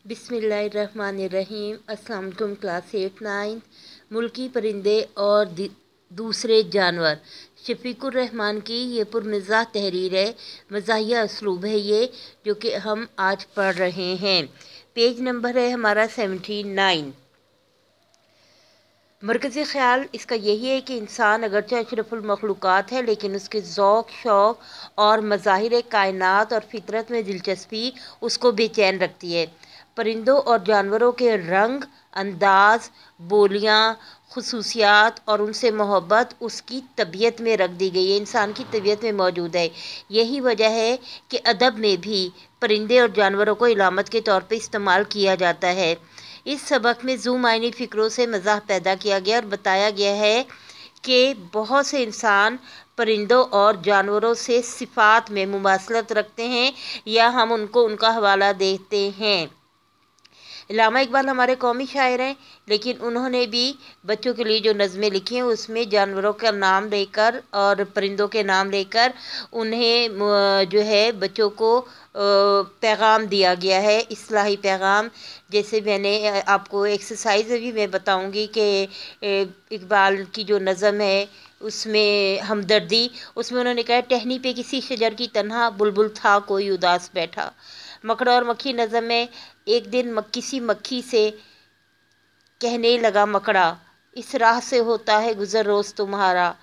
बिस्मिल्लाहिर्रहमानिर्रहीम। अस्सलाम वालेकुम। क्लास 8-9 मुल्की परिंदे और दूसरे जानवर। शफीकुर रहमान की ये पुरनिज़ाह तहरीर है, मज़ाहिया उसलूब है ये, जो कि हम आज पढ़ रहे हैं। पेज नंबर है हमारा 79। मरकज़ी ख़्याल इसका यही है कि इंसान अगरचे अशरफुल मखलूक़ात है, लेकिन उसके ज़ौक़ शौक़ और मज़ाहिर कायनात और फ़ितरत में दिलचस्पी उसको बेचैन रखती है। परिंदों और जानवरों के रंग, अंदाज़, बोलियाँ, खुसूसियात और उनसे मोहब्बत उसकी तबीयत में रख दी गई है, इंसान की तबीयत में मौजूद है। यही वजह है कि अदब में भी परिंदे और जानवरों को इलामत के तौर पे इस्तेमाल किया जाता है। इस सबक में ज़ू मायनी फ़िक्रों से मज़ाह पैदा किया गया और बताया गया है कि बहुत से इंसान परिंदों और जानवरों से सिफ़ात में मुमासलत रखते हैं या हम उनको उनका हवाला देते हैं। अल्लामा इकबाल हमारे कौमी शायर हैं, लेकिन उन्होंने भी बच्चों के लिए जो नज़में लिखी हैं उसमें जानवरों का नाम लेकर और परिंदों के नाम लेकर उन्हें जो है बच्चों को पैगाम दिया गया है, इस्लाही पैगाम। जैसे मैंने आपको एक्सरसाइज भी मैं बताऊंगी कि इकबाल की जो नज़म है उसमें हमदर्दी, उसमें उन्होंने कहा, टहनी पे किसी शजर की तन्हा बुलबुल था कोई उदास बैठा। मकड़ा और मक्खी नज़म में, एक दिन किसी मक्खी से कहने लगा मकड़ा, इस राह से होता है गुज़र रोज़ तुम्हारा।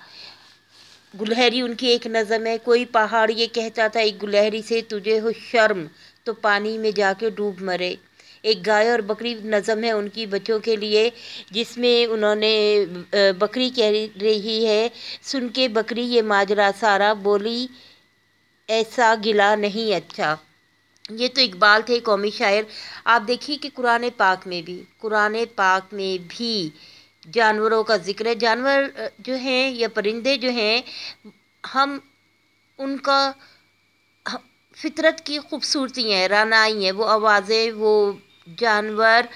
गुलहरी उनकी एक नज़म है, कोई पहाड़ ये कहता था एक गुलहरी से, तुझे हो शर्म तो पानी में जाके डूब मरे। एक गाय और बकरी नज़म है उनकी बच्चों के लिए, जिसमें उन्होंने बकरी कह रही है, सुन के बकरी ये माजरा सारा, बोली ऐसा गिला नहीं अच्छा। ये तो इकबाल थे, कौमी शायर। आप देखिए कि कुरान पाक में भी जानवरों का ज़िक्र है। जानवर जो हैं या परिंदे जो हैं, हम उनका फितरत की खूबसूरती हैं, रानाई हैं, वो आवाज़ें, वो जानवर,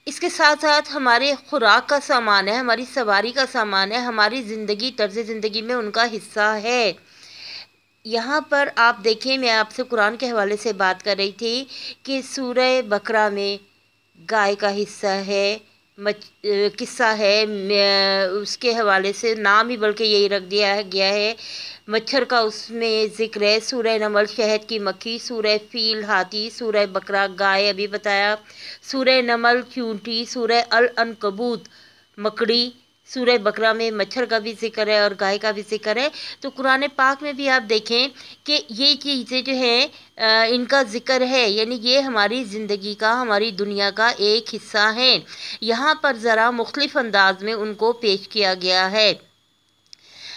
इसके साथ साथ हमारे खुराक का सामान है, हमारी सवारी का सामान है, हमारी ज़िंदगी, तर्ज़ ज़िंदगी में उनका हिस्सा है। यहाँ पर आप देखें, मैं आपसे कुरान के हवाले से बात कर रही थी कि सूरह बकरा में गाय का हिस्सा है, किस्सा है, उसके हवाले से नाम ही बल्कि यही रख दिया गया है। मच्छर का उसमें ज़िक्र है। सूरह नमल शहद की मक्खी, सूरह फील हाथी, सूरह बकरा गाय अभी बताया, सूरह नमल चूंटी, सूरह अल अनकबूत मकड़ी, सूरह बकरा में मच्छर का भी ज़िक्र है और गाय का भी ज़िक्र है। तो कुरान पाक में भी आप देखें कि ये चीज़ें जो हैं इनका ज़िक्र है, यानी ये हमारी ज़िंदगी का, हमारी दुनिया का एक हिस्सा है। यहाँ पर ज़रा मुख्तलिफ़ अंदाज में उनको पेश किया गया है।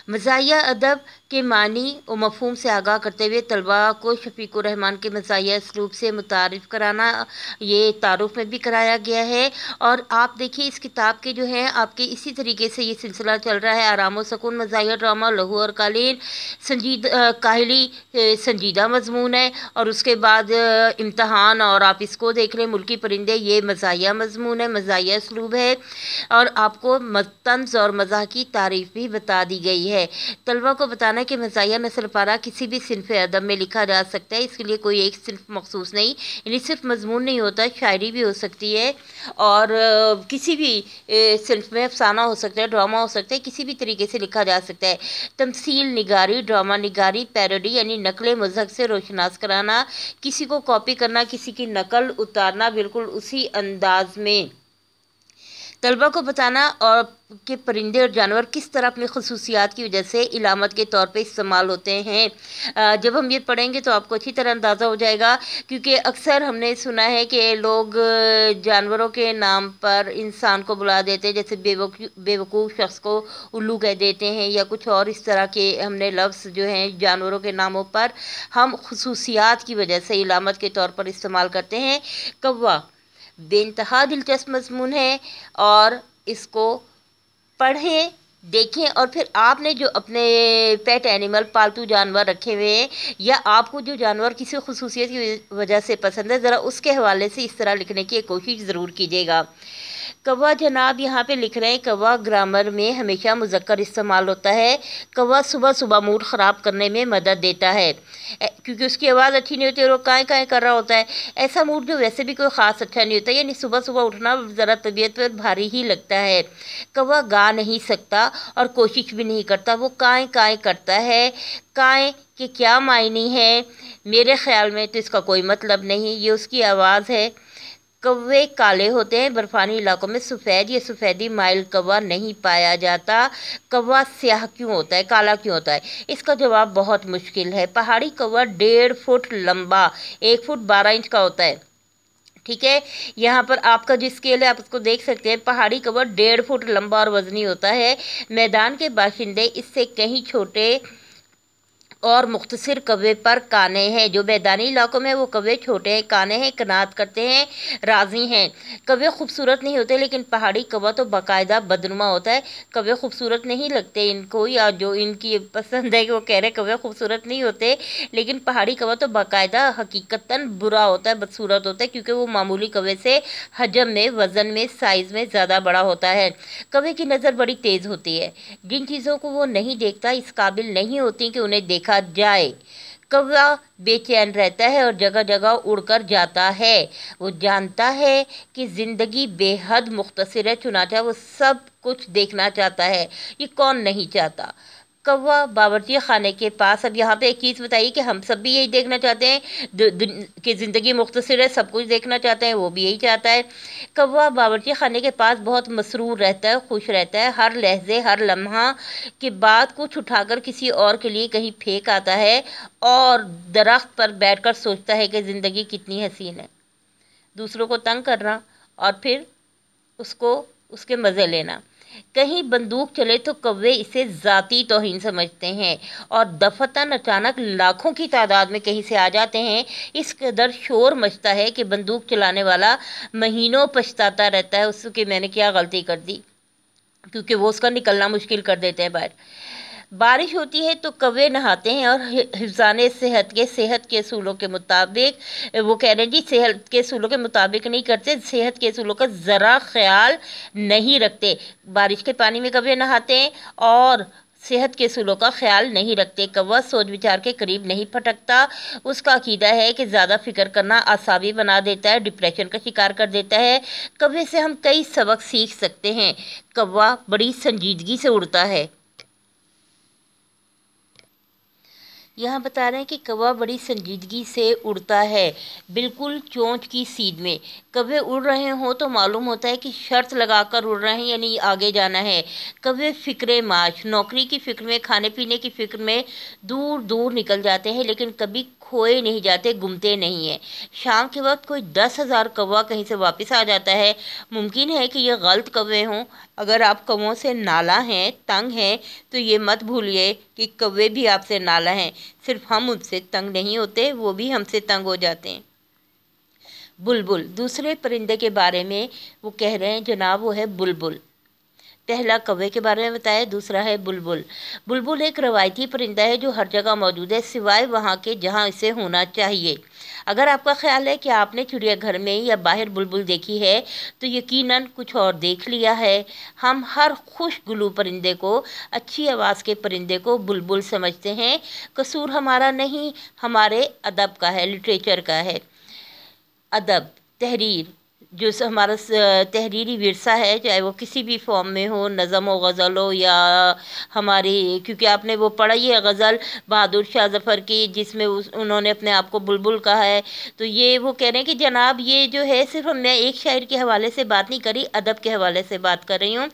मज़ाहिया अदब के मानी और मफ़हूम से आगाह करते हुए तलबा को शफीकुर रहमान के मज़ाहिया उसलूब से मुतारिफ़ कराना, ये तारुफ़ में भी कराया गया है। और आप देखिए इस किताब के जो हैं आपके इसी तरीके से ये सिलसिला चल रहा है। आराम व सुकून मज़ाहिया ड्रामा, लहू और कालीन, काहिली संजीदा मजमून है, और उसके बाद इम्तहान, और आप इसको देख लें, मुल्की परिंदे, ये मज़ाहिया मजमून है, मज़ाहिया उसलूब है, और आपको तंज़ और मज़ाह की तारीफ़ भी बता दी गई है। तलबा को बताना कि मज़ाहिया नस्ल पारा किसी भी सिनफ़ अदब में लिखा जा सकता है, इसके लिए कोई एक सिनफ मखसूस नहीं, यानी सिर्फ मजमून नहीं होता, शायरी भी हो सकती है, और किसी भी सिनफ में अफसाना हो सकता है, ड्रामा हो सकता है, किसी भी तरीके से लिखा जा सकता है। तमसील निगारी, ड्रामा निगारी, पैरोडी यानी नकल मज़हक से रोशनास कराना, किसी को कॉपी करना, किसी की नकल उतारना, बिल्कुल उसी अंदाज में तलबा को बताना और कि परिंदे और जानवर किस तरह अपनी खसूसियात की वजह से इलामत के तौर पे इस्तेमाल होते हैं। जब हम ये पढ़ेंगे तो आपको अच्छी तरह अंदाज़ा हो जाएगा, क्योंकि अक्सर हमने सुना है कि लोग जानवरों के नाम पर इंसान को बुला देते हैं, जैसे बेवकूफ़ शख्स को उल्लू कह देते हैं या कुछ और इस तरह के हमने लफ्ज़ जो हैं जानवरों के नामों पर हम खसूसियात की वजह से इलामत के तौर पर इस्तेमाल करते हैं। कौवा बेइंतहा दिलचस्प मजमून है, और इसको पढ़ें, देखें, और फिर आपने जो अपने पेट एनिमल, पालतू जानवर रखे हुए हैं, या आपको जो जानवर किसी खसूसियत की वजह से पसंद है, ज़रा उसके हवाले से इस तरह लिखने की कोशिश ज़रूर कीजिएगा। कौवा जनाब यहाँ पे लिख रहे हैं, कौवा ग्रामर में हमेशा मुज़क्कर इस्तेमाल होता है। कौवा सुबह सुबह मूड ख़राब करने में मदद देता है, क्योंकि उसकी आवाज़ अच्छी नहीं होती और वो काएँ काएँ कर रहा होता है। ऐसा मूड जो वैसे भी कोई ख़ास अच्छा नहीं होता, यानी सुबह सुबह उठना ज़रा तबीयत पर भारी ही लगता है। कौवा गा नहीं सकता और कोशिश भी नहीं करता, वो काएँ काएँ करता है। काएँ के क्या मायने हैं? मेरे ख़्याल में तो इसका कोई मतलब नहीं, ये उसकी आवाज़ है। कौवे काले होते हैं, बर्फानी इलाकों में सफ़ेद या सफ़ेदी माइल कौवा नहीं पाया जाता। कौवा स्याह क्यों होता है, काला क्यों होता है? इसका जवाब बहुत मुश्किल है। पहाड़ी कौवा 1.5 फुट लंबा, 1 फुट 12 इंच का होता है। ठीक है, यहाँ पर आपका जो स्केल है आप उसको देख सकते हैं। पहाड़ी कौवा 1.5 फुट लंबा और वज़नी होता है। मैदान के बाशिंदे इससे कहीं छोटे और मुख्तसर कौवे पर काने हैं। जो मैदानी इलाकों में वो कौवे छोटे हैं, काने हैं, कनात करते हैं, राजी हैं। कौवे खूबसूरत नहीं होते, लेकिन पहाड़ी कौवा तो बाकायदा बदनुमा होता है। कौवे खूबसूरत नहीं लगते इनको, या जो इनकी पसंद है कि वो कह रहे कौवे खूबसूरत नहीं होते, लेकिन पहाड़ी कौवा तो बाकायदा हकीकतन बुरा होता है, बदसूरत होता है, क्योंकि वो मामूली कौवे से हजम में, वज़न में, साइज़ में ज़्यादा बड़ा होता है। कौवे की नज़र बड़ी तेज़ होती है। जिन चीज़ों को वो नहीं देखता इस काबिल नहीं होती कि उन्हें देखा जाए। कौवा बेचैन रहता है और जगह जगह उड़कर जाता है। वो जानता है कि ज़िंदगी बेहद मुख्तसर है, चुनाचा वो सब कुछ देखना चाहता है। ये कौन नहीं चाहता? कौवा बावर्ची खाने के पास, अब यहाँ पे एक चीज़ बताइए कि हम सब भी यही देखना चाहते हैं कि ज़िंदगी मुख्तसर है, सब कुछ देखना चाहते हैं, वो भी यही चाहता है। कौवा बावर्ची खाने के पास बहुत मसरूर रहता है, खुश रहता है। हर लहजे, हर लम्हा के बाद कुछ उठाकर किसी और के लिए कहीं फेंक आता है और दरख्त पर बैठकर सोचता है कि ज़िंदगी कितनी हसीन है। दूसरों को तंग करना और फिर उसको उसके मज़े लेना। कहीं बंदूक चले तो कौवे इसे ज़ाती तौहीन समझते हैं और दफतन अचानक लाखों की तादाद में कहीं से आ जाते हैं। इस कदर शोर मचता है कि बंदूक चलाने वाला महीनों पछताता रहता है उसकी मैंने क्या गलती कर दी, क्योंकि वो उसका निकलना मुश्किल कर देते हैं बाहर। बारिश होती है तो कौवे नहाते हैं और हिफ्ज़ाने सेहत के असूलों के मुताबिक, वो कह रहे हैं जी सेहत के असूलों के मुताबिक नहीं करते, सेहत के असूलों का ज़रा ख्याल नहीं रखते। बारिश के पानी में कौवे नहाते हैं और सेहत के असूलों का ख्याल नहीं रखते। कौवा सोच विचार के करीब नहीं फटकता। उसका अकीदा है कि ज़्यादा फिक्र करना आसाबी बना देता है, डिप्रेशन का शिकार कर देता है। कौवे से हम कई सबक सीख सकते हैं। कौवा बड़ी संजीदगी से उड़ता है। यहाँ बता रहे हैं कि कौवा बड़ी संजीदगी से उड़ता है, बिल्कुल चोंच की सीध में। कौवे उड़ रहे हों तो मालूम होता है कि शर्त लगाकर उड़ रहे हैं, यानी आगे जाना है। कौवे फ़िक्रे माश, नौकरी की फ़िक्र में, खाने पीने की फ़िक्र में दूर दूर निकल जाते हैं, लेकिन कभी खोए नहीं जाते, गुमते नहीं हैं। शाम के वक्त कोई 10,000 कौवा कहीं से वापस आ जाता है। मुमकिन है कि ये गलत कौवे हों। अगर आप कौवों से नाला हैं, तंग हैं, तो ये मत भूलिए कि कौवे भी आपसे नाला हैं। सिर्फ हम उनसे तंग नहीं होते, वो भी हमसे तंग हो जाते हैं। बुलबुल, दूसरे परिंदे के बारे में वो कह रहे हैं जनाब, वो है बुलबुल। पहला कौवे के बारे में बताया, दूसरा है बुलबुल। बुलबुल एक रवायती परिंदा है जो हर जगह मौजूद है, सिवाय वहाँ के जहाँ इसे होना चाहिए। अगर आपका ख्याल है कि आपने चिड़ियाघर में या बाहर बुलबुल देखी है तो यकीनन कुछ और देख लिया है। हम हर खुशगुलू परिंदे को, अच्छी आवाज़ के परिंदे को बुलबुल समझते हैं। कसूर हमारा नहीं, हमारे अदब का है, लिटरेचर का है। अदब, तहरीर, जो हमारा तहरीरी विरसा है, चाहे वो किसी भी फॉर्म में हो, नज़म व गज़ल हो या हमारी, क्योंकि आपने वो पढ़ा ही है गज़ल बहादुर शाह ज़फ़र की, जिसमें उन्होंने अपने आप को बुलबुल कहा है। तो ये वो कह रहे हैं कि जनाब ये जो है, सिर्फ मैं एक शायर के हवाले से बात नहीं करी, अदब के हवाले से बात कर रही हूँ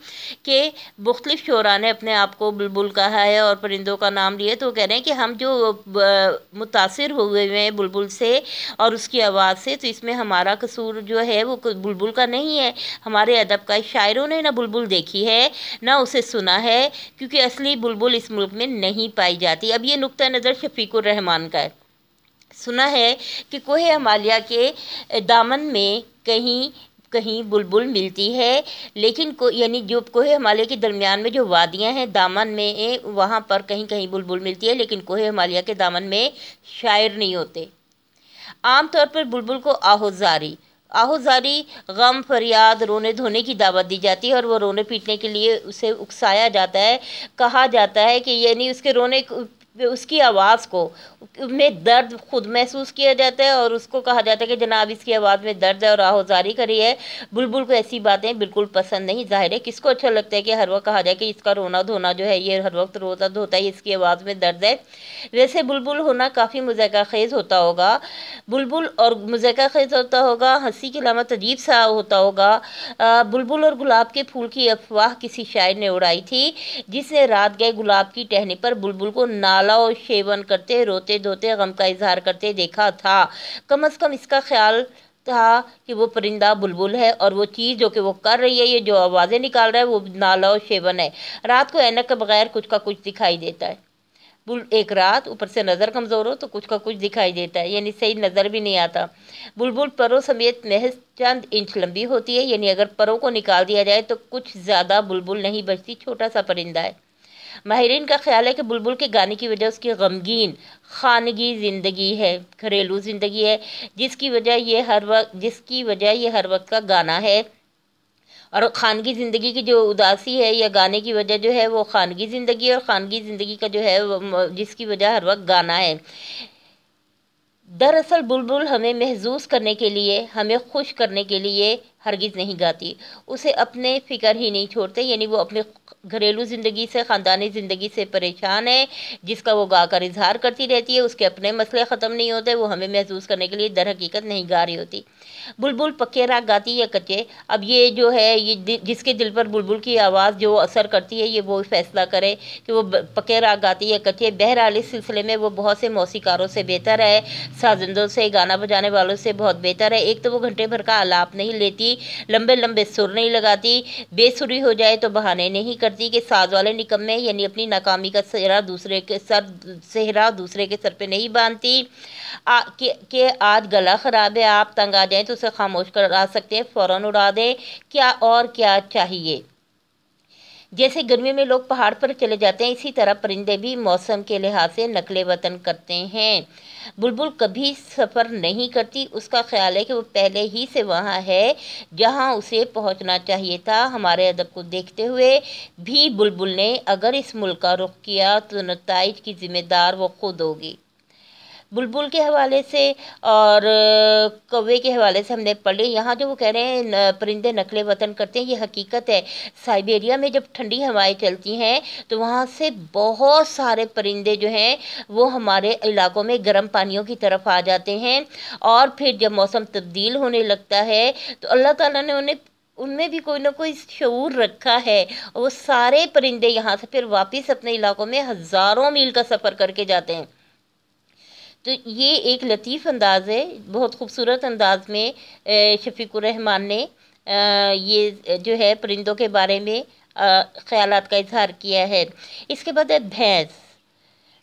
कि मुख्तलिफ़ शोरा ने अपने आप को बुलबुल कहा है और परिंदों का नाम लिए। तो कह रहे हैं कि हम जो मुतासिर हुए हैं बुलबुल से और उसकी आवाज़ से, तो इसमें हमारा कसूर जो है वो बुलबुल का नहीं है, हमारे अदब का। शायरों ने ना बुलबुल देखी है ना उसे सुना है, क्योंकि असली बुलबुल इस मुल्क में नहीं पाई जाती। अब ये नुक्ता नज़र शफीकुर रहमान का है। सुना है कि कोहे हिमालय के दामन में कहीं कहीं बुलबुल मिलती है, लेकिन यानी जो कोहे हिमालय के दरमियान में जो वादियां हैं दामन में, वहाँ पर कहीं कहीं बुलबुल मिलती है, लेकिन कोहे हिमालय के दामन में शायर नहीं होते। आम तौर पर बुलबुल को आहोजारी आहोजारी, गम, फरियाद, रोने धोने की दावत दी जाती है और वो रोने पीटने के लिए उसे उकसाया जाता है। कहा जाता है कि यानी उसके रोने उसकी आवाज़ को में दर्द खुद महसूस किया जाता है और उसको कहा जाता है कि जनाब इसकी आवाज़ में दर्द है और आहोजारी करी है। बुलबुल को ऐसी बातें बिल्कुल पसंद नहीं। ज़ाहिर है किसको अच्छा लगता है कि हर वक्त कहा जाए कि इसका रोना धोना जो है ये हर वक्त रोता धोता है, इसकी आवाज़ में दर्द है। वैसे बुलबुल होना काफ़ी मुज़ाहिका खेज़ होता होगा। बुलबुल और मुज़ाहिका खेज़ होता होगा, हंसी की अलामत अजीब सा होता होगा। बुलबुल और गुलाब के फूल की अफवाह किसी शायर ने उड़ाई थी, जिसने रात गए गुलाब की टहनी पर बुलबुल को नाला और शेवन करते, रोते धोते, गम का इजहार करते देखा था। कम अज़ कम इसका ख्याल था कि वो परिंदा बुलबुल है और वो चीज़ जो कि वो कर रही है, ये जो आवाज़ें निकाल रहा है, वो नाला और शेवन है। रात को ऐनक के बगैर कुछ का कुछ दिखाई देता है। एक रात ऊपर से नज़र कमज़ोर हो तो कुछ का कुछ दिखाई देता है, यानी सही नज़र भी नहीं आता। बुलबुल परों समेत महज चंद इंच लंबी होती है, यानी अगर परों को निकाल दिया जाए तो कुछ ज़्यादा बुलबुल नहीं बचती, छोटा सा परिंदा है। माहिरीन का ख्याल है कि बुलबुल के गाने की वजह उसकी गमगीन खानगी ज़िंदगी है, घरेलू ज़िंदगी है, जिसकी वजह ये हर वक्त का गाना है। और खानगी ज़िंदगी की जो उदासी है या गाने की वजह जो है वो खानगी ज़िंदगी है, और खानगी ज़िंदगी का जो है जिसकी वजह हर वक्त गाना है। दरअसल बुलबुल हमें महसूस करने के लिए, हमें खुश करने के लिए हरगिज़ नहीं गाती। उसे अपने फ़िक्र ही नहीं छोड़ते, यानी वो अपने घरेलू ज़िंदगी से, ख़ानदानी ज़िंदगी से परेशान है, जिसका वो गाकर इजहार करती रहती है। उसके अपने मसले ख़त्म नहीं होते, वो हमें महसूस करने के लिए दर हकीकत नहीं गा रही होती। बुलबुल पक्के राग गाती या कच्चे, अब ये जो है ये जिसके दिल पर बुलबुल की आवाज़ जो असर करती है, ये वो फैसला करे कि वो पक्के राग गाती या कच्चे। बहरहाल इस सिलसिले में वो बहुत से मौसीकारों से बेहतर है, साजिंदों से, गाना बजाने वालों से बहुत बेहतर है। एक तो वो घंटे भर का आलाप नहीं लेती, लंबे लंबे सुर नहीं लगाती, बेसुरी हो जाए तो बहाने नहीं करती कि साज वाले निकम्मे, यानी अपनी नाकामी का सेहरा दूसरे के सर पे नहीं बांधती कि आज गला ख़राब है, आप तंग आ जाएं तो उसे खामोश करा सकते हैं, फ़ौरन उड़ा दें, क्या और क्या चाहिए। जैसे गर्मी में लोग पहाड़ पर चले जाते हैं, इसी तरह परिंदे भी मौसम के लिहाज से नकले वतन करते हैं। बुलबुल कभी सफ़र नहीं करती, उसका ख्याल है कि वो पहले ही से वहाँ है जहाँ उसे पहुँचना चाहिए था। हमारे अदब को देखते हुए भी बुलबुल ने अगर इस मुल्क का रुख किया तो नताइज की ज़िम्मेदार वो खुद होगी। बुलबुल के हवाले से और कौवे के हवाले से हमने पढ़े। यहाँ जो वो कह रहे हैं परिंदे नकले वतन करते हैं, ये हकीकत है। साइबेरिया में जब ठंडी हवाएं चलती हैं तो वहाँ से बहुत सारे परिंदे जो हैं वो हमारे इलाकों में गर्म पानियों की तरफ आ जाते हैं, और फिर जब मौसम तब्दील होने लगता है तो अल्लाह ताला ने उनमें भी कोई ना कोई शऊर रखा है, और वो सारे परिंदे यहाँ से फिर वापस अपने इलाकों में हज़ारों मील का सफ़र करके जाते हैं। तो ये एक लतीफ़ अंदाज़ है, बहुत खूबसूरत अंदाज में शफ़ीकुर रहमान ने ये जो है परिंदों के बारे में ख़यालात का इजहार किया है। इसके बाद है भैंस।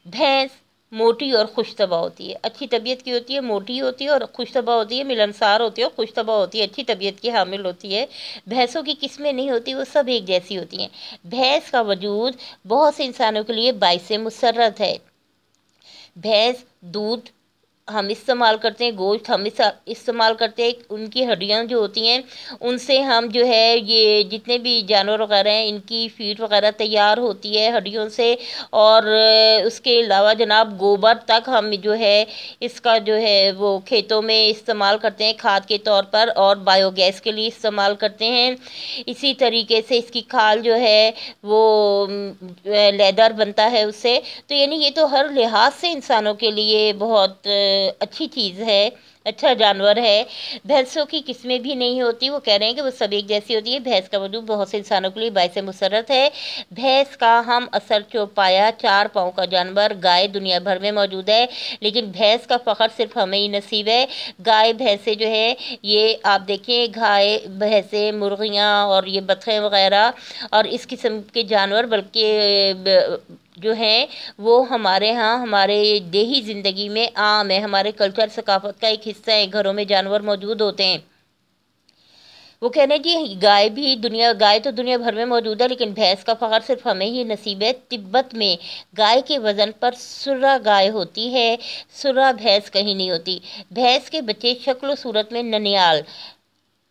भैंस मोटी और खुशतबा होती है, अच्छी तबीयत की होती है, मोटी होती है और खुशतबा होती है, मिलनसार होती है और खुशतबा होती है, अच्छी तबीयत की हामिल होती है। भैंसों की किस्में नहीं होती, वो सब एक जैसी होती हैं। भैंस का वजूद बहुत से इंसानों के लिए बाइसे मुसर्रत है। भैंस दूध हम इस्तेमाल करते हैं, गोश्त हम इस्तेमाल करते हैं, उनकी हड्डियाँ जो होती हैं उनसे हम जो है ये जितने भी जानवर वगैरह हैं इनकी फीड वगैरह तैयार होती है हड्डियों से। और उसके अलावा जनाब गोबर तक हम जो है इसका जो है वो खेतों में इस्तेमाल करते हैं खाद के तौर पर, और बायोगैस के लिए इस्तेमाल करते हैं। इसी तरीके से इसकी खाल जो है वो लेदर बनता है उससे। तो यानी ये तो हर लिहाज से इंसानों के लिए बहुत अच्छी चीज़ है, अच्छा जानवर है। भैंसों की किस्में भी नहीं होती, वो कह रहे हैं कि वो सब एक जैसी होती है। भैंस का वजूद बहुत से इंसानों के लिए बाइसे मुसर्रत है। भैंस का हम असर चौपाया 4 पाँव का जानवर गाय दुनिया भर में मौजूद है, लेकिन भैंस का फ़ख्र सिर्फ हमें ही नसीब है। गाय भैंसे जो है ये आप देखें, गाय भैंसे मुर्गियाँ और ये बतखें वगैरह और इस किस्म के जानवर बल्कि जो हैं वो हमारे यहाँ हमारे देही ज़िंदगी में आम है, हमारे कल्चर सकाफत का एक हिस्सा है। घरों में जानवर मौजूद होते हैं। वो कह रहे हैं कि गाय तो दुनिया भर में मौजूद है, लेकिन भैंस का फ़ख्र सिर्फ हमें ही नसीब है। तिब्बत में गाय के वज़न पर सुर्रा गाय होती है, सुर्रा भैंस कहीं नहीं होती। भैंस के बच्चे शक्ल सूरत में ननियाल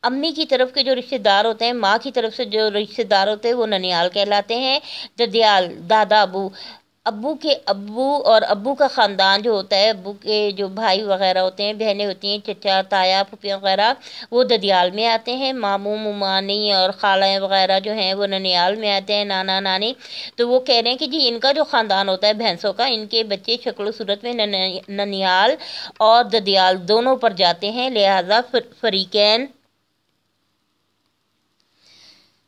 अम्मी की तरफ के जो रिश्तेदार होते हैं, माँ की तरफ से जो रिश्तेदार होते हैं वो ननियाल कहलाते हैं। ददियाल दादा अबू, अब्बू के अब्बू और अब्बू का ख़ानदान जो होता है, अब्बू के जो भाई वगैरह होते हैं, बहनें होती हैं, चचा ताया फूफियाँ वगैरह, वो ददियाल में आते हैं। मामू मुमानी और खालाएँ वगैरह जो हैं वो ननियाल में आते हैं, नाना नानी। तो वो कह रहे हैं कि जी इनका जो ख़ानदान होता है भैंसों का, इनके बच्चे शक्ल सूरत में ननियाल और ददियाल दोनों पर जाते हैं, लिहाजा फरीकैन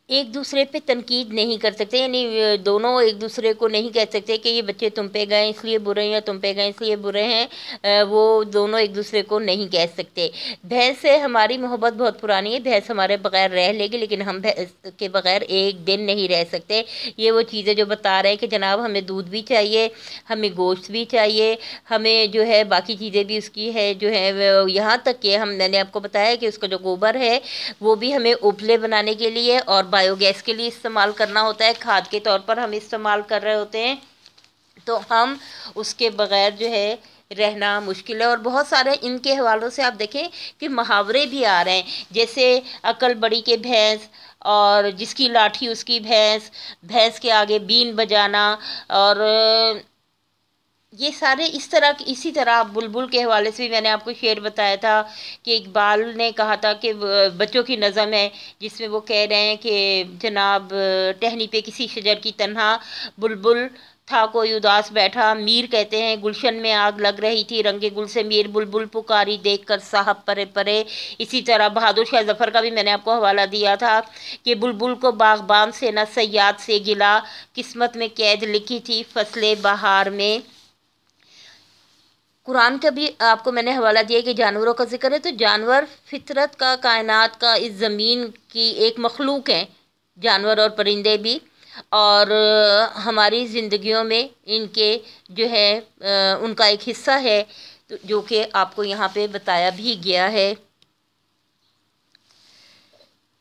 एक दूसरे पे तनकीद नहीं कर सकते, यानी दोनों एक दूसरे को नहीं कह सकते कि ये बच्चे तुम पे गए इसलिए बुरे हैं या तुम पे गए इसलिए बुरे हैं। वो दोनों एक दूसरे को नहीं कह सकते। भैंस से हमारी मोहब्बत बहुत पुरानी है, भैंस हमारे बगैर रह लेगी, लेकिन हम भैंस के बगैर एक दिन नहीं रह सकते। ये वो चीज़ें जो बता रहे हैं कि जनाब हमें दूध भी चाहिए, हमें गोश्त भी चाहिए, हमें जो है बाकी चीज़ें भी उसकी है जो है, यहाँ तक कि मैंने आपको बताया कि उसका जो गोबर है वो भी हमें उपले बनाने के लिए और बायोगैस के लिए इस्तेमाल करना होता है, खाद के तौर पर हम इस्तेमाल कर रहे होते हैं। तो हम उसके बगैर जो है रहना मुश्किल है। और बहुत सारे इनके हवालों से आप देखें कि मुहावरे भी आ रहे हैं, जैसे अकल बड़ी के भैंस, और जिसकी लाठी उसकी भैंस, भैंस के आगे बीन बजाना, और ये सारे इसी तरह बुलबुल के हवाले से भी मैंने आपको शेर बताया था कि इकबाल ने कहा था कि बच्चों की नज़म है जिसमें वो कह रहे हैं कि जनाब टहनी पे किसी शजर की तन्हा बुलबुल था कोई उदास बैठा, मीर कहते हैं गुलशन में आग लग रही थी, रंगे गुल से मीर बुलबुल पुकारी देख कर साहब परे परे। इसी तरह बहादुर शाह जफ़र का भी मैंने आपको हवाला दिया था कि बुलबुल को बागबान से न सयाद से गिला, किस्मत में कैद लिखी थी फसले बहार में। कुरान का भी आपको मैंने हवाला दिया कि जानवरों का जिक्र है, तो जानवर फितरत का, कायनात का, इस ज़मीन की एक मखलूक है, जानवर और परिंदे भी। और हमारी ज़िंदगियों में इनके जो है उनका एक हिस्सा है, तो जो कि आपको यहाँ पे बताया भी गया है।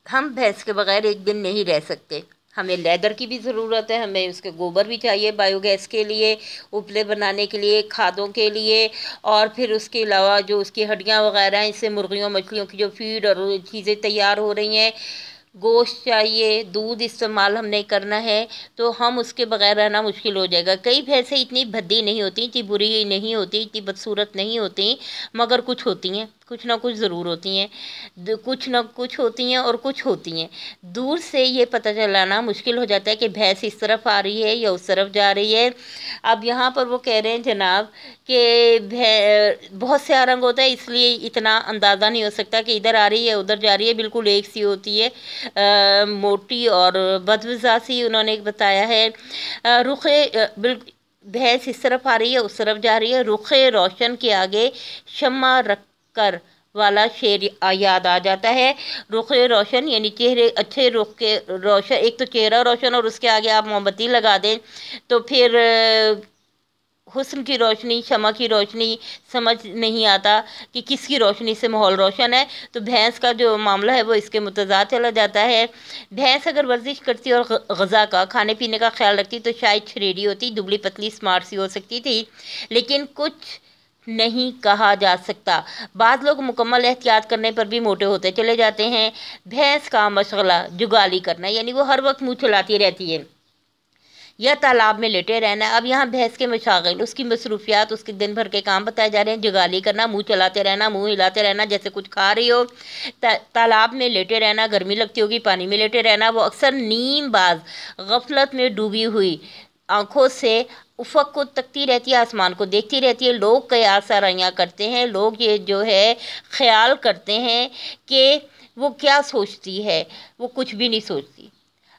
हम भैंस के बगैर एक दिन नहीं रह सकते, हमें लेदर की भी ज़रूरत है, हमें उसके गोबर भी चाहिए बायोगैस के लिए, उपले बनाने के लिए, खादों के लिए, और फिर उसके अलावा जो उसकी हड्डियाँ वगैरह हैं, इससे मुर्गियों मछलियों की जो फीड और चीज़ें तैयार हो रही हैं, गोश्त चाहिए, दूध इस्तेमाल हमने करना है, तो हम उसके बगैर रहना मुश्किल हो जाएगा। कई भैंसें इतनी भद्दी नहीं होती, इतनी बुरी नहीं होती, इतनी बदसूरत नहीं होती, मगर कुछ होती हैं, कुछ ना कुछ ज़रूर होती हैं, कुछ ना कुछ होती हैं और कुछ होती हैं। दूर से ये पता चलाना मुश्किल हो जाता है कि भैंस इस तरफ आ रही है या उस तरफ जा रही है। अब यहाँ पर वो कह रहे हैं जनाब कि बहुत से रंग होता है, इसलिए इतना अंदाज़ा नहीं हो सकता कि इधर आ रही है उधर जा रही है, बिल्कुल एक सी होती है, मोटी और बदवज़ा सी। उन्होंने बताया है रुखे बिल्कुल भैंस इस तरफ आ रही है उस तरफ जा रही है, रुखे रोशन के आगे शम्मा रख कर वाला शेर याद आ जाता है। रुख रोशन यानी चेहरे अच्छे रुख के रोशन, एक तो चेहरा रोशन और उसके आगे आप मोमबत्ती लगा दें तो फिर हुस्न की रोशनी, शमा की रोशनी समझ नहीं आता कि किसकी रोशनी से माहौल रोशन है। तो भैंस का जो मामला है वो इसके मुतज़ाद चला जाता है। भैंस अगर वर्जिश करती और ग़ज़ा का, खाने पीने का ख्याल रखती तो शायद छरेडी होती, दुबली पतली स्मार्ट सी हो सकती थी, लेकिन कुछ नहीं कहा जा सकता। बाद लोग मुकम्मल एहतियात करने पर भी मोटे होते चले जाते हैं। भैंस का मशगला जुगाली करना, यानी वो हर वक्त मुँह चलाती रहती है या तालाब में लेटे रहना। अब यहाँ भैंस के मशागिल, उसकी मसरूफियात, उसके दिन भर के काम बताए जा रहे हैं। जुगाली करना, मुंह चलाते रहना, मुंह हिलाते रहना जैसे कुछ खा रही हो, तालाब में लेटे रहना, गर्मी लगती होगी पानी में लेटे रहना। वो अक्सर नीम बाज गफलत में डूबी हुई आँखों से उफ़क़ को तकती रहती है, आसमान को देखती रहती है। लोग कयास आराइयाँ करते हैं, लोग ये जो है ख्याल करते हैं कि वो क्या सोचती है, वो कुछ भी नहीं सोचती।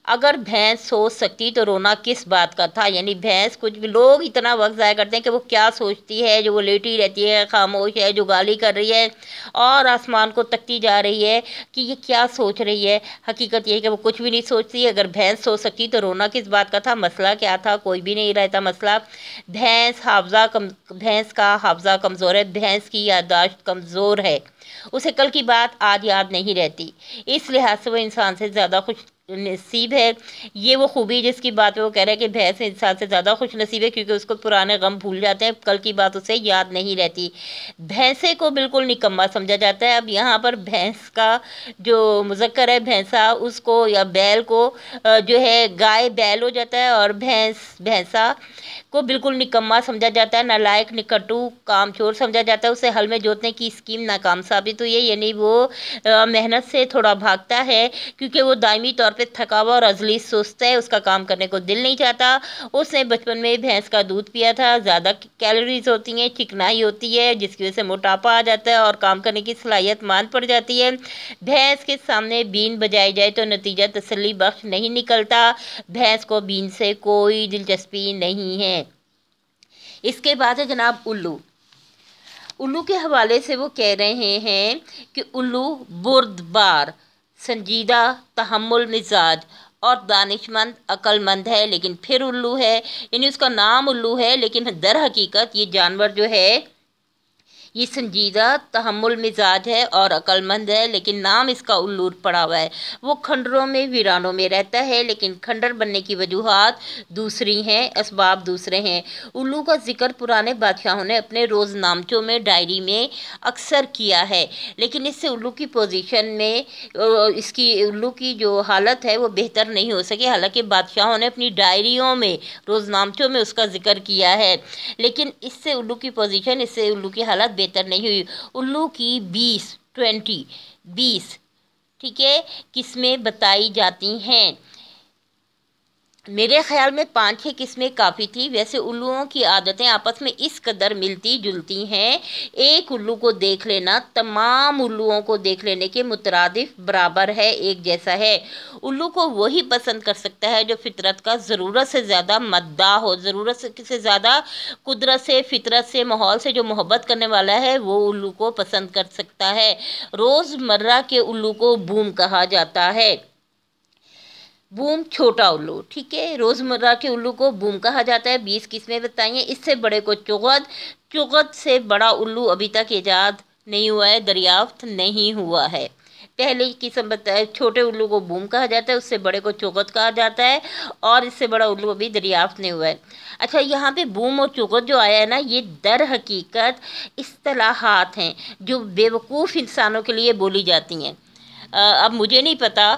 अगर भैंस सोच सकती तो रोना किस बात का था, यानी भैंस कुछ भी, लोग इतना वक्त ज़ाया करते हैं कि वो क्या सोचती है, जो वो लेटी रहती है, खामोश है, जो गाली कर रही है और आसमान को तकती जा रही है कि ये क्या सोच रही है। हकीकत ये है कि वो कुछ भी नहीं सोचती। अगर भैंस सोच सकती तो रोना किस बात का था, मसला क्या था, कोई भी नहीं रहता मसला। भैंस का हाफजा कमज़ोर है, भैंस की याददाश्त कमज़ोर है, उसे कल की बात आज याद नहीं रहती, इस लिहाज से वो इंसान से ज़्यादा नसीब है। ये वो खूबी जिसकी बात वो कह रहे हैं कि भैंस इंसान से ज़्यादा खुश नसीब है, क्योंकि उसको पुराने गम भूल जाते हैं, कल की बात उसे याद नहीं रहती। भैंसे को बिल्कुल निकम्मा समझा जाता है। अब यहाँ पर भैंस का जो मुज़क्कर है भैंसा, उसको या बैल को जो है गाय बैल हो जाता है, और भैंस भैंसा को बिल्कुल निकम्मा समझा जाता है, नालायक, निकटू, कामचोर समझा जाता है। उसे हल में जोतने की स्कीम नाकाम साबित हुई है, यानी वो मेहनत से थोड़ा भागता है, क्योंकि वो दायमी तौर पे थका हुआ और अजली सुस्त है, उसका काम करने को दिल नहीं चाहता। उसने बचपन में भैंस का दूध पिया था, ज़्यादा कैलोरीज होती हैं, चिकनाई होती है, जिसकी वजह से मोटापा आ जाता है और काम करने की सलाहियत मान पड़ जाती है। भैंस के सामने बीन बजाई जाए तो नतीजा तसल्ली बख्श नहीं निकलता। भैंस को बीन से कोई दिलचस्पी नहीं है। इसके बाद है जनाब उल्लू। उल्लू के हवाले से वो कह रहे हैं कि उल्लू बुर्दबार, संजीदा, तहम्मुल मिजाज और दानिशमंद, अक्लमंद है, लेकिन फिर उल्लू है। यानी उसका नाम उल्लू है, लेकिन दर हकीकत ये जानवर जो है ये संजीदा, तहम्मुल मिजाज है और अक्लमंद है, लेकिन नाम इसका उल्लू पड़ा हुआ है। वो खंडरों में, वीरानों में रहता है, लेकिन खंडर बनने की वजूहात दूसरी हैं, असबाब दूसरे हैं। उल्लू का जिक्र पुराने बादशाहों ने अपने रोज़नामचों में, डायरी में अक्सर किया है, लेकिन इससे उल्लू की पोजीशन में, इसकी उल्लू की जो हालत है वो बेहतर नहीं हो सकी। हालांकि बादशाहों ने अपनी डायरियों में, रोज़नामचों में उसका जिक्र किया है, लेकिन इससे उल्लू की पोजीशन, इससे उल्लू की हालत बेहतर नहीं हुई। उल्लू की 20 ठीक है किस्में बताई जाती हैं। मेरे ख्याल में 5-6 किस्में काफ़ी थी। वैसे उल्लुओं की आदतें आपस में इस कदर मिलती जुलती हैं, एक उल्लू को देख लेना तमाम उल्लुओं को देख लेने के मुतरादिफ बराबर है, एक जैसा है। उल्लू को वही पसंद कर सकता है जो फितरत का ज़रूरत से ज़्यादा मद्दाह हो, ज़रूरत से ज़्यादा कुदरत से, फितरत से, माहौल से जो मोहब्बत करने वाला है वो उल्लू को पसंद कर सकता है। रोज़मर्रा के उल्लू को बूम कहा जाता है। बूम छोटा उल्लू, ठीक है, रोज़मर्रा के उल्लू को बूम कहा जाता है। 20 किस्में बताई हैं। इससे बड़े को चुगद, चुगद से बड़ा उल्लू अभी तक ईजाद नहीं हुआ है, दरियाफ्त नहीं हुआ है। पहली किस्म बताए, छोटे उल्लू को बूम कहा जाता है, उससे बड़े को चुगद कहा जाता है, और इससे बड़ा उल्लू अभी दरियाफ्त नहीं हुआ है। अच्छा, यहाँ पे बूम और चुगद जो आया है ना, ये दर हकीकत इस्तिलाहात हैं जो बेवकूफ़ इंसानों के लिए बोली जाती हैं। अब मुझे नहीं पता,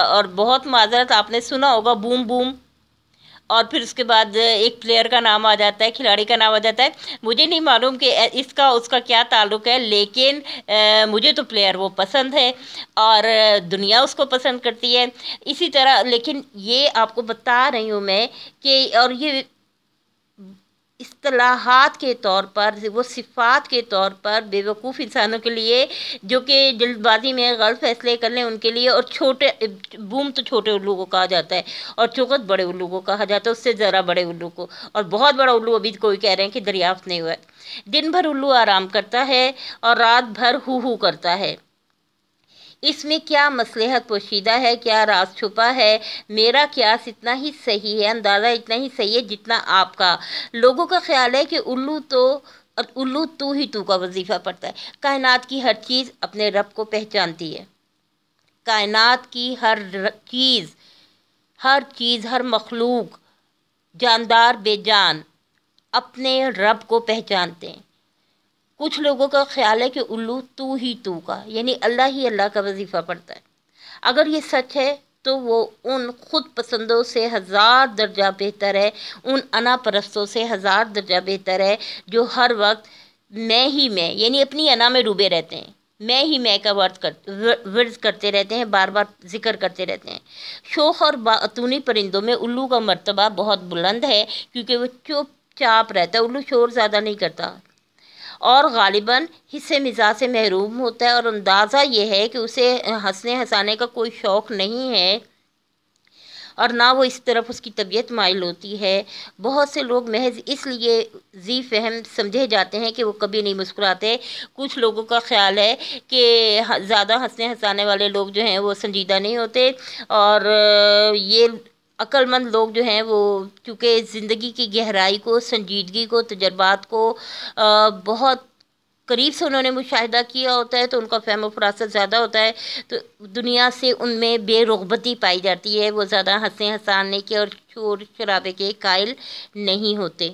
और बहुत माजरत, आपने सुना होगा बूम बूम, और फिर उसके बाद एक प्लेयर का नाम आ जाता है, खिलाड़ी का नाम आ जाता है। मुझे नहीं मालूम कि इसका उसका क्या ताल्लुक़ है, लेकिन मुझे तो प्लेयर वो पसंद है और दुनिया उसको पसंद करती है इसी तरह। लेकिन ये आपको बता रही हूँ मैं कि, और ये इस्तिलाहात के तौर पर, वो सिफ़ात के तौर पर बेवकूफ़ इंसानों के लिए जो कि जल्दबाजी में गलत फैसले कर लें उनके लिए। और छोटे बूम तो छोटे उल्लू को कहा जाता है, और चुगत बड़े उल्लू को कहा जाता है, उससे ज़रा बड़े उल्लू को। और बहुत बड़ा उल्लू अभी कोई कह रहे हैं कि दरियाफ्त नहीं हुआ है। दिन भर उल्लू आराम करता है और रात भर हू हू करता है। इसमें क्या मसलहत पोशीदा है, क्या राज छुपा है? मेरा क्यास इतना ही सही है, अंदाज़ा इतना ही सही है जितना आपका। लोगों का ख्याल है कि उल्लू तू ही तू का वजीफ़ा पड़ता है। कायनात की हर चीज़ अपने रब को पहचानती है। कायनात की हर चीज़, हर मखलूक, जानदार बेजान, अपने रब को पहचानते हैं। कुछ लोगों का ख्याल है कि उल्लू तू ही तू का, यानी अल्लाह ही अल्लाह का वजीफ़ा पड़ता है। अगर ये सच है तो वो उन खुद पसंदों से 1000 दर्जा बेहतर है, उन अना परस्तों से 1000 दर्जा बेहतर है, जो हर वक्त मैं ही मैं, यानी अपनी अना में डूबे रहते हैं। मैं ही मैं का वर्ज करते रहते हैं, बार बार जिक्र करते रहते हैं। शोख और बातूनी परिंदों में उल्लू का मर्तबा बहुत बुलंद है, क्योंकि वो चुपचाप रहता है। उल्लू शोर ज़्यादा नहीं करता और ग़ालिबन हिस्से मिजाज से महरूम होता है, और अंदाज़ा ये है कि उसे हंसने हंसाने का कोई शौक़ नहीं है, और ना वो इस तरफ उसकी तबीयत माइल होती है। बहुत से लोग महज इसलिए ज़ी फहम समझे जाते हैं कि वो कभी नहीं मुस्कुराते। कुछ लोगों का ख्याल है कि ज़्यादा हंसने हंसाने वाले लोग जो हैं वो संजीदा नहीं होते, और ये अक्लमंद लोग जो हैं वो चूँकि ज़िंदगी की गहराई को, संजीदगी को, तजर्बात को बहुत قریب سے انہوں نے مشاہدہ کیا ہوتا ہے تو ان کا فہم و فراست زیادہ ہوتا ہے، تو دنیا سے ان میں بے رغبتی پائی جاتی ہے، وہ زیادہ ہنسے ہنسانے کے اور شور شرابے کے قائل نہیں ہوتے۔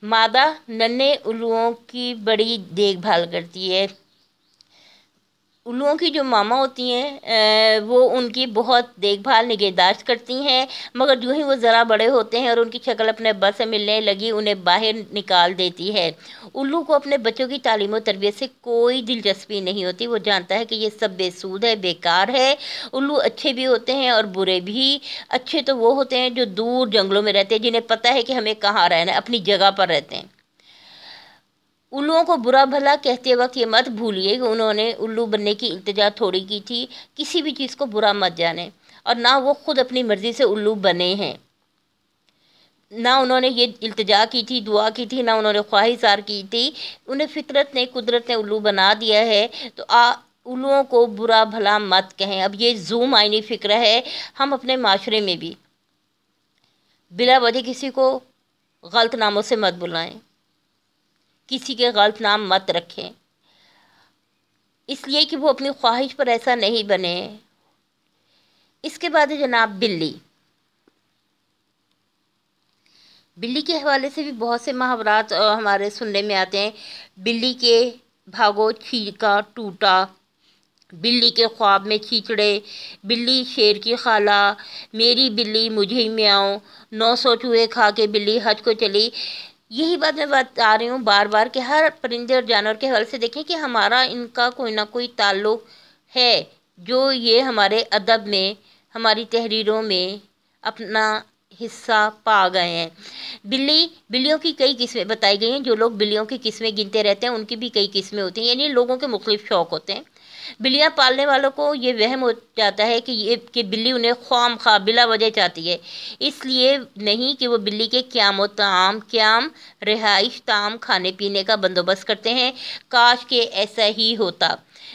مادہ ننھے الوؤں کی بڑی دیکھ بھال کرتی ہے۔ الوؤں کی جو ماما ہوتی ہیں وہ ان کی بہت دیکھ بھال نگہداشت کرتی ہیں، مگر جو ہی وہ ذرا بڑے ہوتے ہیں اور ان کی شکل اپنے ابا سے ملنے لگی انہیں باہر نکال دیتی ہے۔ الو کو اپنے بچوں کی تعلیم و تربیت سے کوئی دلچسپی نہیں ہوتی، وہ جانتا ہے کہ یہ سب بے سود ہے، بیکار ہے۔ الو اچھے بھی ہوتے ہیں اور برے بھی۔ اچھے تو وہ ہوتے ہیں جو دور جنگلوں میں رہتے ہیں، جنہیں پتہ ہے کہ ہمیں کہاں رہنا ہے، اپنی جگہ پر رہتے ہیں۔ الوؤں کو برا بھلا کہتے وقت یہ مت بھولیے کہ انہوں نے الو بننے کی التجا تھوڑی کی تھی۔ کسی بھی چیز کو برا مت جانیں، اور نہ وہ خود اپنی مرضی سے الو بنے ہیں، نہ انہوں نے یہ التجا کی تھی، دعا کی تھی، نہ انہوں نے خواہش زار کی تھی۔ انہیں فطرت نے، قدرت نے الو بنا دیا ہے، تو الوؤں کو برا بھلا مت کہیں۔ اب یہ زوم آئینی فکر ہے، ہم اپنے معاشرے میں بھی بلا وجہ کسی کو غلط ناموں سے مت بلائیں، کسی کے غلط نام مت رکھیں، اس لیے کہ وہ اپنی خواہش پر ایسا نہیں بنے۔ اس کے بعد ہے جناب بلی۔ بلی کے حوالے سے بھی بہت سے محاورات ہمارے سننے میں آتے ہیں۔ بلی کے بھاگو چھینکا ٹوٹا، بلی کے خواب میں چیچڑے، بلی شیر کی خالہ، میری بلی مجھے میاؤں، 900 چوہے کھا کے بلی حج کو چلی۔ یہی بات میں بتا رہی ہوں بار بار کہ ہر پرندے اور جانور کے حوالے سے دیکھیں کہ ہمارا ان کا کوئی نہ کوئی تعلق ہے، جو یہ ہمارے ادب میں، ہماری تحریروں میں اپنا حصہ پا گئے ہیں۔ بلیوں کی کئی قسمیں بتائی گئی ہیں۔ جو لوگ بلیوں کی قسمیں گنتے رہتے ہیں ان کی بھی کئی قسمیں ہوتی ہیں، یعنی لوگوں کے مختلف شوق ہوتے ہیں۔ بلیاں پالنے والوں کو یہ وہم ہو جاتا ہے کہ بلی انہیں خواہ مخواہ بلا وجہ چاہتی ہے، اس لیے نہیں کہ وہ بلی کے قیام رہائش طعام کھانے پینے کا بندوبست کرتے ہیں۔ کاش کہ ایسا ہی ہوتا۔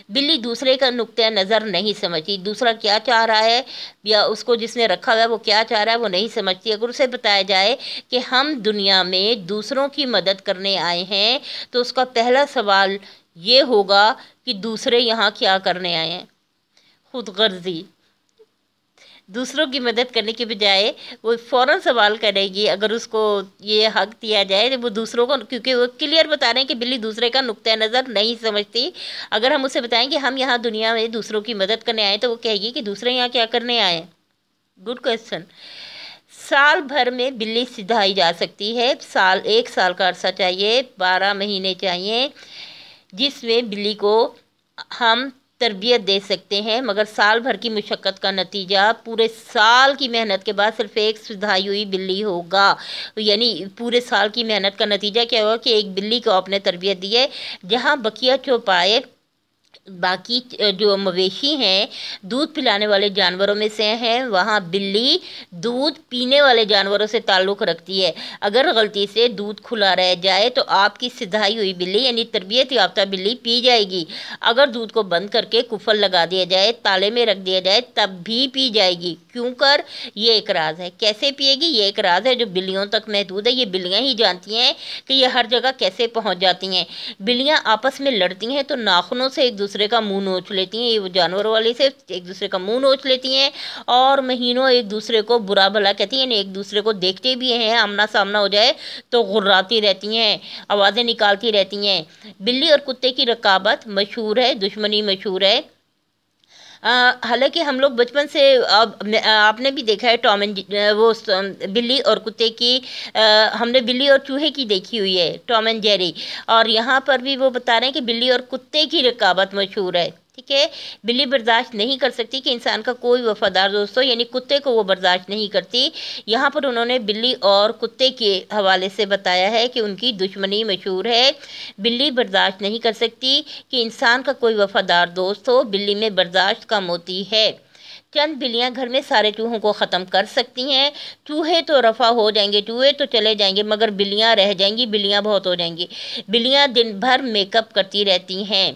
بلی دوسرے کا نقطہ نظر نہیں سمجھتی، دوسرا کیا چاہ رہا ہے یا اس کو جس نے رکھا ہوا ہے وہ کیا چاہ رہا ہے وہ نہیں سمجھتی۔ اگر اسے بتایا جائے کہ ہم دنیا میں دوسروں کی مدد کرنے آئے ہیں تو اس کا پہلا سوال یہ ہوگا کہ دوسرے یہاں کیا کرنے آئے ہیں۔ خود غرضی، دوسروں کی مدد کرنے کے بجائے وہ فوراً سوال کرے گی اگر اس کو یہ حق دیا جائے وہ دوسروں کو، کیونکہ وہ کلیئر بتا رہے ہیں کہ بلی دوسرے کا نقطہ نظر نہیں سمجھتی۔ اگر ہم اسے بتائیں کہ ہم یہاں دنیا میں دوسروں کی مدد کرنے آئے تو وہ کہے گی کہ دوسرے یہاں کیا کرنے آئے ہیں۔ Good question. سال بھر میں بلی سدھائی جا سکتی ہے، ایک سال کا عرصہ چاہیے، 12 مہینے چاہیے، جس میں بلی کو ہم تربیت دے سکتے ہیں، مگر سال بھر کی مشقت کا نتیجہ پورے سال کی محنت کے بعد صرف ایک سدھائی ہوئی بلی ہوگا۔ یعنی پورے سال کی محنت کا نتیجہ کیا ہوگا کہ ایک بلی کو آپ نے تربیت دی ہے۔ جہاں بقیہ چوپائے باقی جو مویشی ہیں دودھ پلانے والے جانوروں میں سے ہیں، وہاں بلی دودھ پینے والے جانوروں سے تعلق رکھتی ہے۔ اگر غلطی سے دودھ کھلا رہ جائے تو آپ کی سدھائی ہوئی بلی یعنی تربیت یافتہ بلی پی جائے گی۔ اگر دودھ کو بند کر کے قفل لگا دیا جائے، تالے میں رکھ دیا جائے، تب بھی پی جائے گی۔ کیوں کر یہ ایک راز ہے۔ کیسے پیے گی یہ ایک راز ہے جو بلیوں تک محدود ہے۔ یہ بلیاں ہی جانتی ہیں کہ یہ ہر جگہ کیسے پہنچ جاتی ہیں۔ بلیاں آپس میں لڑتی ہیں تو ناخنوں سے ایک دوسرے کا منہ نوچ لیتی ہیں، یہ جانوروں والے سے ایک دوسرے کا منہ نوچ لیتی ہیں اور مہینوں ایک دوسرے کو برا بھلا کہتی ہیں، یعنی ایک دوسرے کو دیکھتے بھی ہیں، آمنا سامنا ہو جائے تو غراتی رہتی ہیں، آوازیں نکالتی رہتی ہیں۔ بلی اور کتے کی رقابت مشہور ہے، دشمنی مشہور ہے۔ حالانکہ ہم لوگ بچپن سے آپ نے بھی دیکھا ہے وہ بلی اور کتے کی، ہم نے بلی اور چوہے کی دیکھی ہوئی ہے، ٹام اینڈ جیری، اور یہاں پر بھی وہ بتا رہے ہیں کہ بلی اور کتے کی رقابت مشہور ہے۔ ٹھیک ہے، بلی برداشت نہیں کر سکتی کہ انسان کا کوئی وفادار دوست ہو، یعنی کتے کو وہ برداشت نہیں کرتی۔ یہاں پر انہوں نے بلی اور کتے کے حوالے سے بتایا ہے کہ ان کی دشمنی مشہور ہے۔ بلی برداشت نہیں کر سکتی کہ انسان کا کوئی وفادار دوست ہو، بلی میں برداشت کم ہوتی ہے۔ چند بلیاں گھر میں سارے چوہوں کو ختم کر سکتی ہیں۔ چوہے تو رفع ہو جائیں گے، چوہے تو چلے جائیں گے، مگر بلیاں رہ جائیں گی، بلیاں بہت ہو جائیں گی۔ بلیاں دن بھر میک اپ کرتی رہتی ہیں۔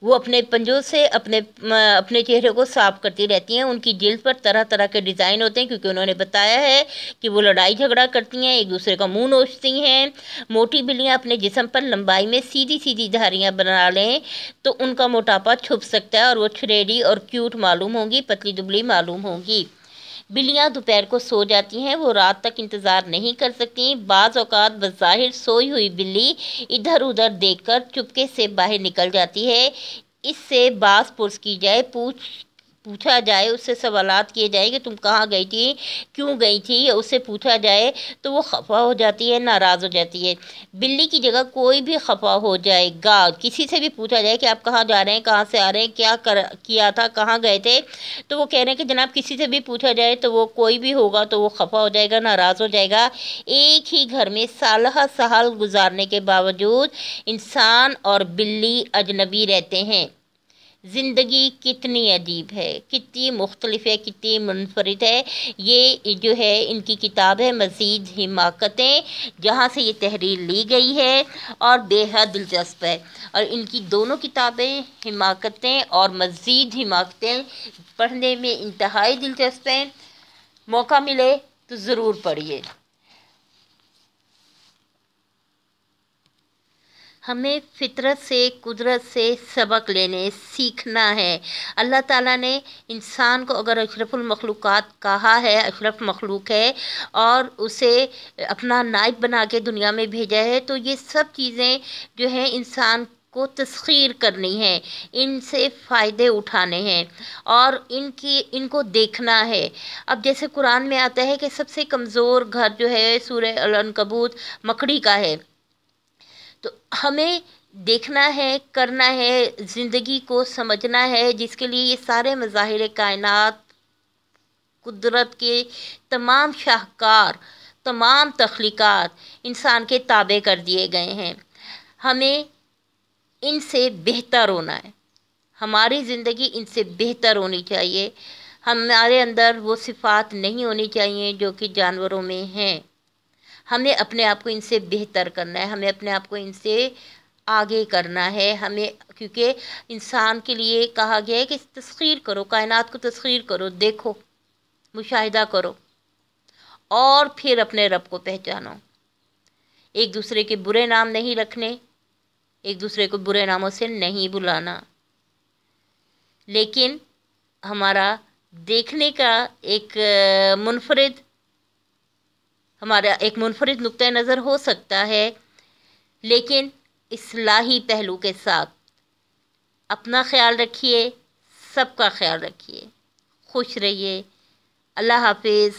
وہ اپنے پنجوں سے اپنے چہرے کو صاف کرتی رہتی ہیں۔ ان کی جلد پر طرح طرح کے ڈیزائن ہوتے ہیں، کیونکہ انہوں نے بتایا ہے کہ وہ لڑائی جھگڑا کرتی ہیں، ایک دوسرے کا منہ نوچتی ہیں۔ موٹی بلیاں اپنے جسم پر لمبائی میں سیدھی سیدھی دھاریاں بنا لیں تو ان کا موٹاپا چھپ سکتا ہے اور وہ چھریری اور کیوٹ معلوم ہوں گی، پتلی دبلی معلوم ہوں گی۔ بلیاں دوپہر کو سو جاتی ہیں، وہ رات تک انتظار نہیں کر سکتی۔ بعض اوقات بظاہر سوئی ہوئی بلی ادھر ادھر دیکھ کر چپکے سے باہر نکل جاتی ہے۔ اس سے باز پرس کی جائے، پوچھا جائے، اس سے سوالات کیے جائیں کہ تم کہاں گئی تھی، کیوں گئی تھی، یا اس سے پوچھا جائے تو وہ خفا ہو جاتی ہے، ناراض ہو جاتی ہے۔ بلی کی جگہ کوئی بھی خفا ہو جائے گا، کسی سے بھی پوچھا جائے کہ آپ کہاں جا رہے ہیں، کہاں سے آ رہے ہیں، کیا تھا، کہاں گئے تھے، تو وہ کہہ رہے ہیں کہ جناب کسی سے بھی پوچھا جائے تو وہ کوئی بھی ہوگا تو وہ خفا ہو جائے گا، ناراض ہو جائے گا۔ ایک ہی گھر میں سالہ سال گزارنے کے باوجود انسان اور بلی اجنبی رہتے ہیں۔ زندگی کتنی عجیب ہے، کتنی مختلف ہے، کتنی منفرد ہے۔ یہ جو ہے ان کی کتاب ہے مزید حماقتیں، جہاں سے یہ تحریر لی گئی ہے اور بے حد دلچسپ ہے۔ اور ان کی دونوں کتابیں حماقتیں اور مزید حماقتیں پڑھنے میں انتہائی دلچسپ ہیں۔ موقع ملے تو ضرور پڑھیے۔ ہمیں فطرت سے، قدرت سے سبق لینے، سیکھنا ہے۔ اللہ تعالیٰ نے انسان کو اگر اشرف المخلوقات کہا ہے، اشرف مخلوق ہے، اور اسے اپنا نائب بنا کے دنیا میں بھیجا ہے، تو یہ سب چیزیں جو ہیں انسان کو تسخیر کرنی ہے، ان سے فائدے اٹھانے ہیں اور ان کو دیکھنا ہے۔ اب جیسے قرآن میں آتا ہے کہ سب سے کمزور گھر جو ہے سورہ العنکبوت مکڑی کا ہے، تو ہمیں دیکھنا ہے، کرنا ہے، زندگی کو سمجھنا ہے، جس کے لیے یہ سارے مظاہر کائنات، قدرت کے تمام شاہکار، تمام تخلیقات انسان کے تابع کر دیے گئے ہیں۔ ہمیں ان سے بہتر ہونا ہے، ہماری زندگی ان سے بہتر ہونی چاہیے۔ ہمارے اندر وہ صفات نہیں ہونی چاہیے جو کہ جانوروں میں ہیں۔ ہمیں اپنے آپ کو ان سے بہتر کرنا ہے، ہمیں اپنے آپ کو ان سے آگے کرنا ہے۔ کیونکہ انسان کے لیے کہا گیا ہے کہ تسخیر کرو، کائنات کو تسخیر کرو، دیکھو، مشاہدہ کرو اور پھر اپنے رب کو پہچانو۔ ایک دوسرے کے برے نام نہیں رکھنے، ایک دوسرے کو برے ناموں سے نہیں بلانا، لیکن ہمارا دیکھنے کا ہمارا ایک منفرد نقطہ نظر ہو سکتا ہے، لیکن اصلاحی پہلو کے ساتھ۔ اپنا خیال رکھیے، سب کا خیال رکھیے، خوش رہیے۔ اللہ حافظ۔